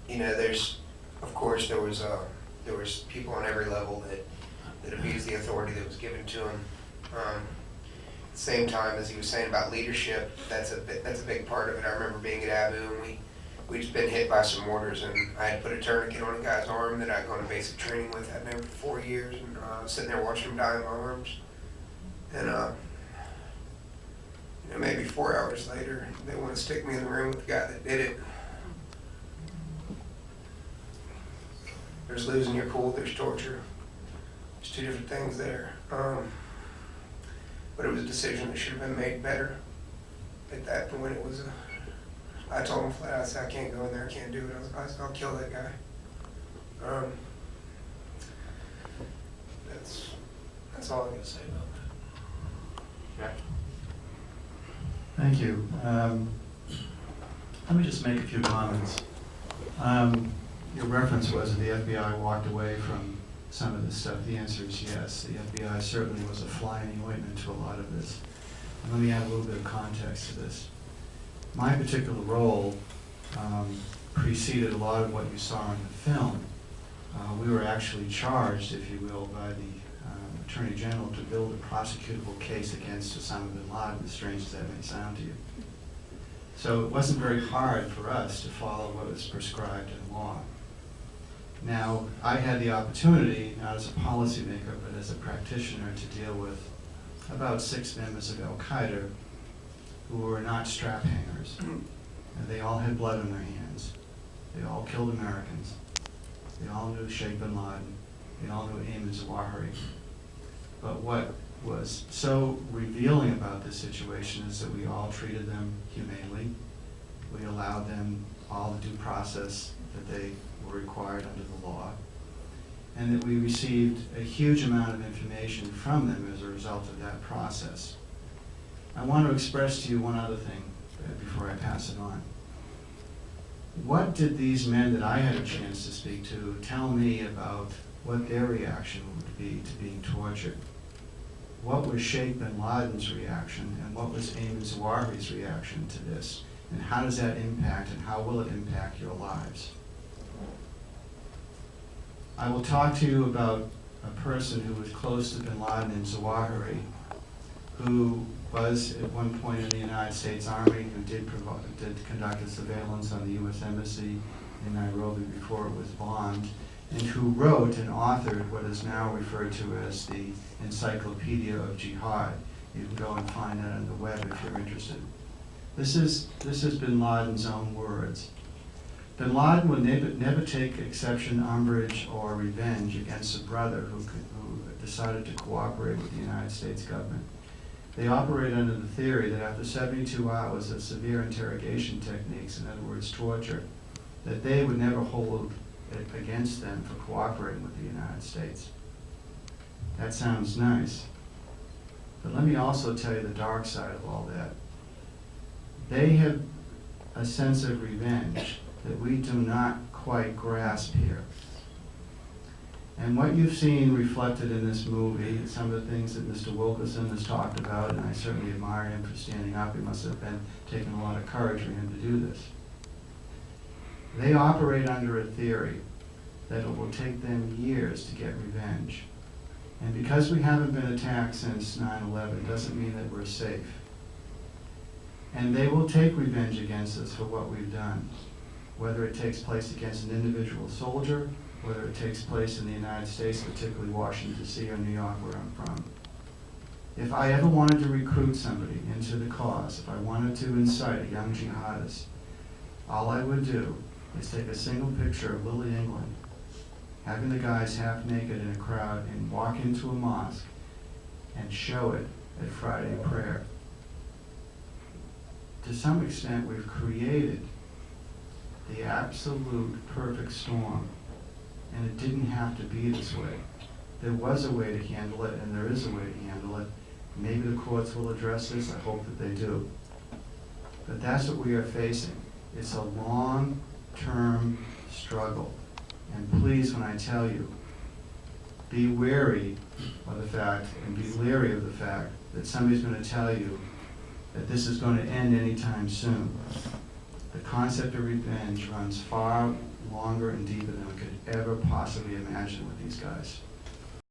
of course, there was people on every level that abused the authority that was given to them. At the same time, as he was saying about leadership, that's a big part of it. I remember being at Abu, and we'd just been hit by some mortars, and I had to put a tourniquet on a guy's arm that I'd gone to basic training with. I'd known him for 4 years, and I was sitting there watching him die in my arms. And maybe 4 hours later, they want to stick me in the room with the guy that did it. There's losing your cool, there's torture. There's two different things there. But it was a decision that should have been made better at that point. I told him flat out, I said, I can't go in there, I can't do it. I said, I'll kill that guy. That's all I'm going to say about that. Jack? Thank you. Let me just make a few comments. Your reference was that the FBI walked away from some of this stuff. The answer is yes. The FBI certainly was a fly in the ointment to a lot of this. And let me add a little bit of context to this. My particular role preceded a lot of what you saw in the film. We were actually charged, if you will, by the Attorney General to build a prosecutable case against Osama bin Laden, as strange as that may sound to you. So it wasn't very hard for us to follow what was prescribed in law. Now, I had the opportunity, not as a policymaker, but as a practitioner, to deal with about 6 members of Al-Qaeda who were not strap hangers. And they all had blood on their hands. They all killed Americans. They all knew Sheikh bin Laden. They all knew Ayman Zawahiri. But what was so revealing about this situation is that we all treated them humanely. We allowed them all the due process that they were required under the law, and that we received a huge amount of information from them as a result of that process. I want to express to you one other thing before I pass it on. What did these men that I had a chance to speak to tell me about what their reaction would be to being tortured? What was Sheikh bin Laden's reaction, and what was Ayman Zawahiri's reaction to this? And how does that impact, and how will it impact your lives? I will talk to you about a person who was close to bin Laden and Zawahiri, who was at one point in the United States Army, who did conduct a surveillance on the U.S. Embassy in Nairobi before it was bombed, and who wrote and authored what is now referred to as the Encyclopedia of Jihad. You can go and find that on the web if you're interested. This is bin Laden's own words. Bin Laden would never take exception, umbrage, or revenge against a brother who decided to cooperate with the United States government. They operate under the theory that after 72 hours of severe interrogation techniques, in other words, torture, that they would never hold it against them for cooperating with the United States. That sounds nice. But let me also tell you the dark side of all that. They have a sense of revenge that we do not quite grasp here. And what you've seen reflected in this movie, some of the things that Mr. Wilkerson has talked about, and I certainly admire him for standing up. He must have been taking a lot of courage for him to do this. They operate under a theory that it will take them years to get revenge. And because we haven't been attacked since 9/11 doesn't mean that we're safe. And they will take revenge against us for what we've done, whether it takes place against an individual soldier, whether it takes place in the United States, particularly Washington, D.C. or New York, where I'm from. If I ever wanted to recruit somebody into the cause, if I wanted to incite a young jihadist, all I would do is take a single picture of Lily England, having the guys half naked in a crowd, and walk into a mosque and show it at Friday prayer. To some extent, we've created the absolute perfect storm, and it didn't have to be this way. There was a way to handle it, and there is a way to handle it. Maybe the courts will address this. I hope that they do. But that's what we are facing. It's a long-term struggle. And please, when I tell you, be wary of the fact and be leery of the fact that somebody's going to tell you that this is going to end anytime soon. The concept of revenge runs far longer and deeper than we could ever possibly imagine with these guys.